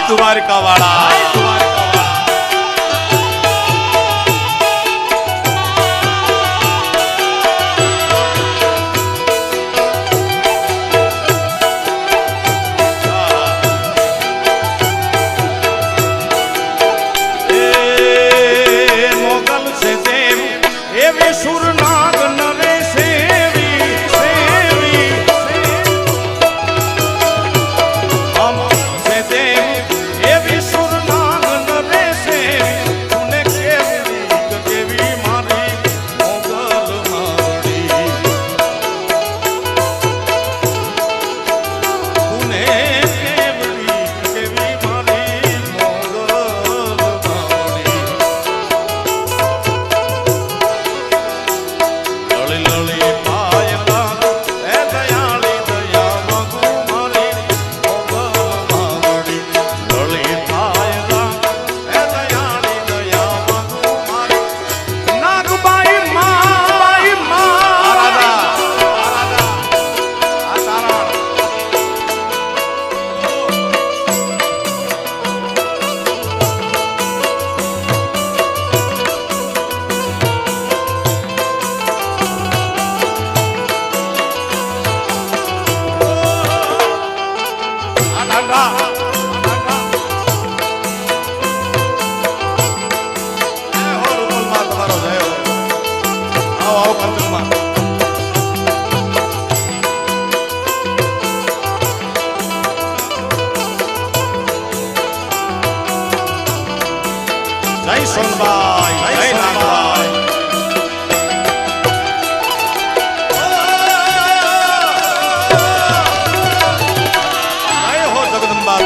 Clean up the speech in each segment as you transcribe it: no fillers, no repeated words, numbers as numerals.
દ્વારકા વાળા જય સોનબાઈ જય નાગબાઈ જય હો જગદંબા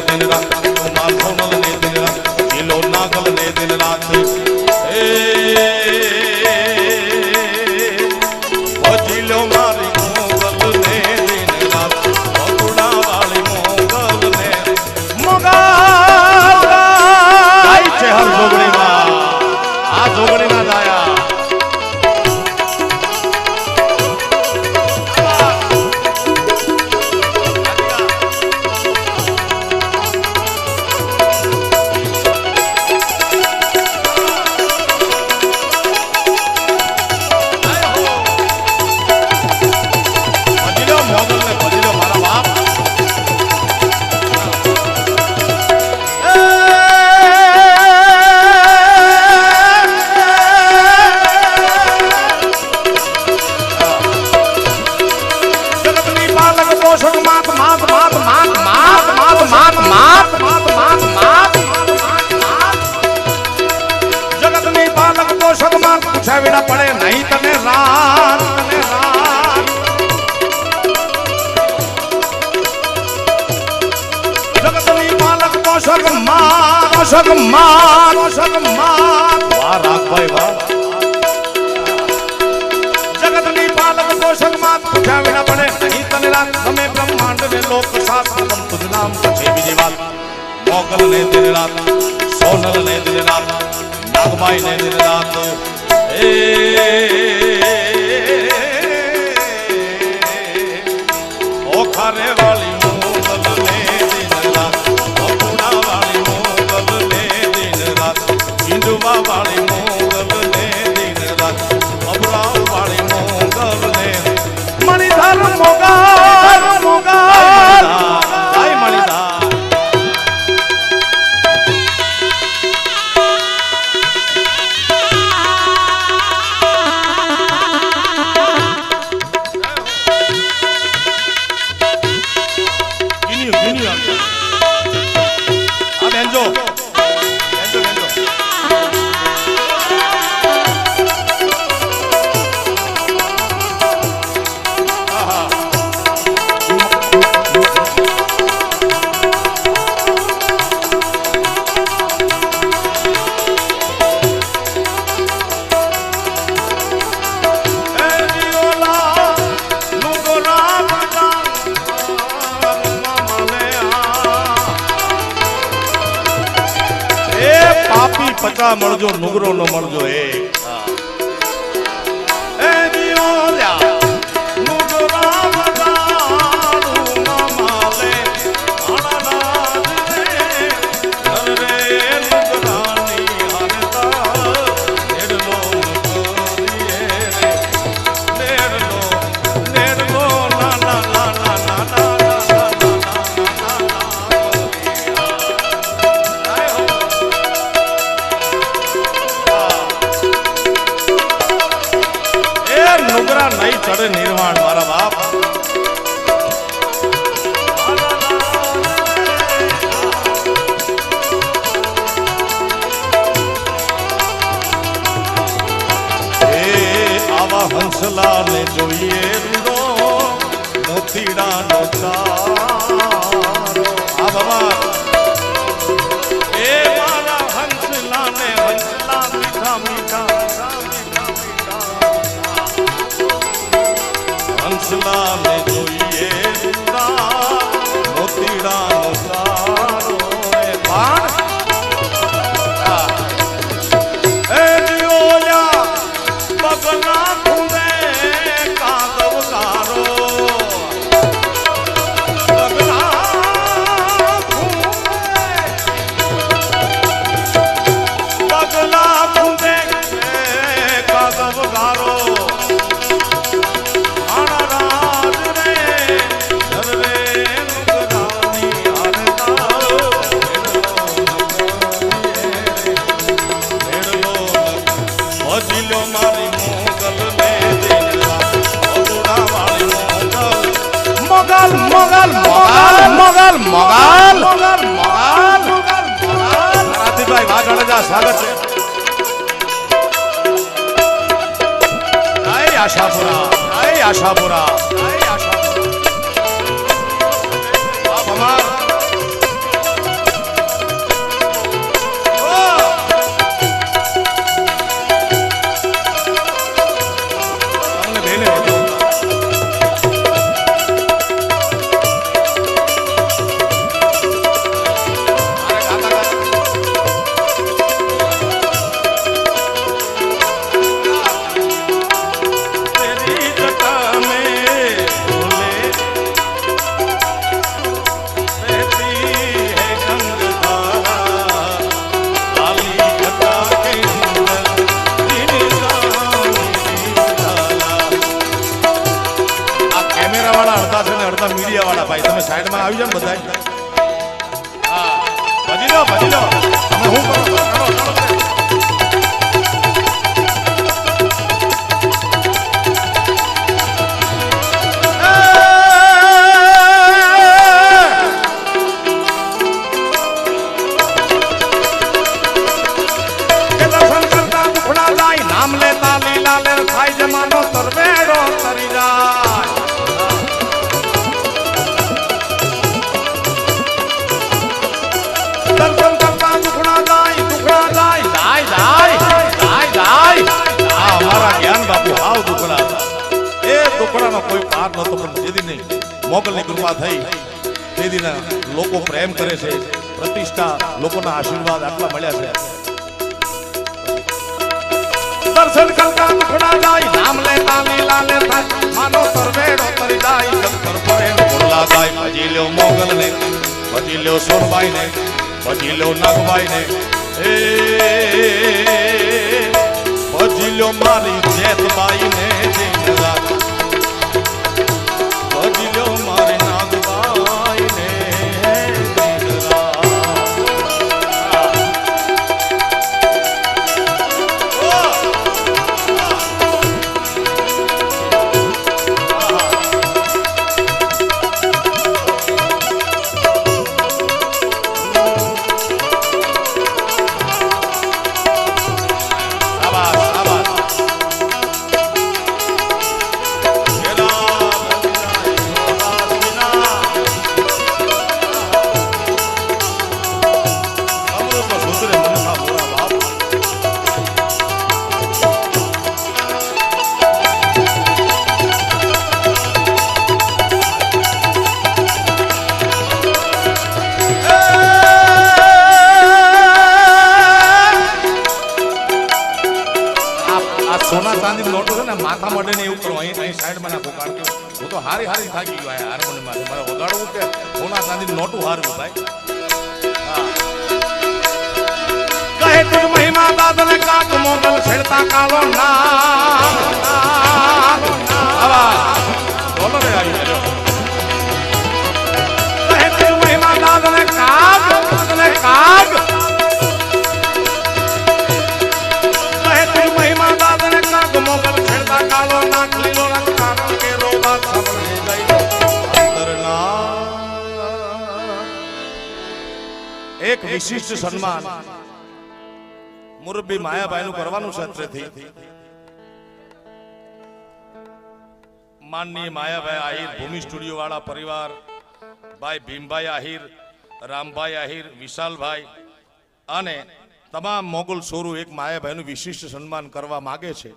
दिन रात कुमार सोनल ने दिन रात जिलो नागल ने दिन रात जिलो मारी मोगल ने दिन रात बगुड़ा वाली मोगल ने मोगल हर जोगड़ी में आ जोगड़ी में जाया विना पड़े नहीं तने रात जगतनी मालक पोषक मान वाह राग भाई वाह जगतनी पालक पोषक मान पूछा विना पड़े नहीं तने रात हमें ब्रह्मांड में लोक शास्त्र तुझ नाम सचे विजयवाल मोगल ने दिन रात सोनल ने दिन रात नागमाई ने दिन रात खारे वाली मोगल ने दिन रात बगुड़ा वाली मोगल ने दिन रात इंडुबा वाली मोगल ने दिन रात बबरा वाली मोगल ने मणिधर मोगल आई मणिधर पचा मरजो नुगरो न मरजो नहीं चढ़े निर्वाण मारा बाप आवा हंसला ने जोइए रूडो मोतीड़ा नो तारो आ बाबा ए मारा हंसला ने हंसला मीठा मीठा हंसला ने जोइए रूडा मोतीड़ा नो तारो ए बाण ए जियोया बगना खुदे कादव कारो बगना खुदे कादव कारो मोगल मोगल मोगल मोगल मोगल राती भाई वाह जाडेजा स्वागत है आई आशापुरा आई आशापुरा आई आशापुरा आप हमार સાઈડમાં આવી જાવ બધા. હા ભજી લો તમે શું કરો કરો. નામ લેતા લીલા લેર થાય જમાનો તરવેડો તરી જાય. દર્શન કરતા દુખડા જાય આ અમારા જ્ઞાન બાપુ હાવ દુખડા હતા. એ દુખડાનો કોઈ પાર નતો, પણ જેદી નહીં મોગલની કૃપા થઈ તેદીના લોકો પ્રેમ કરે છે, પ્રતિષ્ઠા લોકોના આશીર્વાદ આટલા મળ્યા છે. દર્શન કરતા દુખડા જાય નામ લેતા લીલા લે થાય માનો તરવેડો તરી જાય. શંકર પડે બોલા જાય ભજી લ્યો મોગલ ને, ભજી લ્યો સોનબાઈ ને, ભજી લ્યો નાગબાઈ ને, એ ભજી લ્યો મારી જેતબાઈ ને, ભજી લ્યો મારી નાગબાઈ ને. સોના ચાંદી નોટો છે ને માથા માટે ને એવું કરો. અહીં સાઈડમાં નાખો, કારણ કે હું તો હારી થાકી ગયો હાર્મોનિયમ મારે વગાડવું કે સોના ચાંદી નોટું હારવું ભાઈ. કહે તું મહિમા દાદને કાક મોગલ છેડતા કાલો ના બોલો રે આવી ગયો. કહે તું મહિમા દાદને કાક મોગલ છેડતા કાલો નાક લીલો રંગ કારણ કે રોબાત સાંભળે જાય અંતરના. એક વિશિષ્ટ સન્માન મુરબ્બી માયાભાઈ નું કરવાનું છે અત્રેથી. માનનીય માયાભાઈ આહિર, ભૂમિ સ્ટુડિયો વાળા પરિવાર, ભાઈ ભીમભાઈ આહિર, રામભાઈ આહિર, વિશાલભાઈ અને તમામ મોગલ સોરું એક માયાભાઈનું વિશિષ્ટ સન્માન કરવા માગે છે.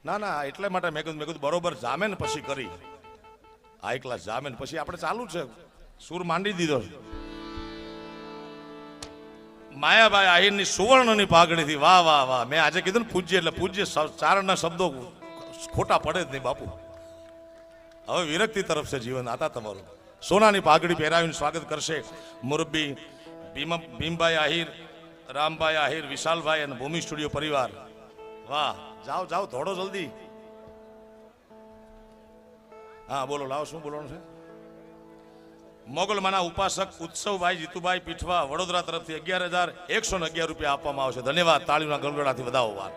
ના એટલા માટે મેં કીધું બરોબર જામે ને પછી કરી. હાઈ ક્લાસ જામે ને પછી આપણે ચાલુ છે, સુર માંડી દીધો છે. માયાભાઈ આહિરની સુવર્ણની પાઘડીથી વાહ વાહ વાહ. મેં આજે કીધું ને પૂજ્ય એટલે પૂજ્ય ચારના શબ્દો ખોટા પડે જ નહીં બાપુ. હવે વિરક્તિ તરફ છે જીવન. આતા તમારું સોનાની પાઘડી પહેરાવીને સ્વાગત કરશે મુરબ્બી ભીમભાઈ આહિર, રામભાઈ આહિર, વિશાલભાઈ અને ભૂમિ સ્ટુડિયો પરિવાર. વાહ જાઓ થોડો જલ્દી. હા બોલો, લાવો શું બોલવાનું છે. મોગલમાના ઉપાસક ઉત્સવભાઈ જીતુભાઈ પીઠવા વડોદરા તરફથી 11,111 રૂપિયા આપવામાં આવશે. ધન્યવાદ. તાળીના ગણગડાથી વધાવો વાર.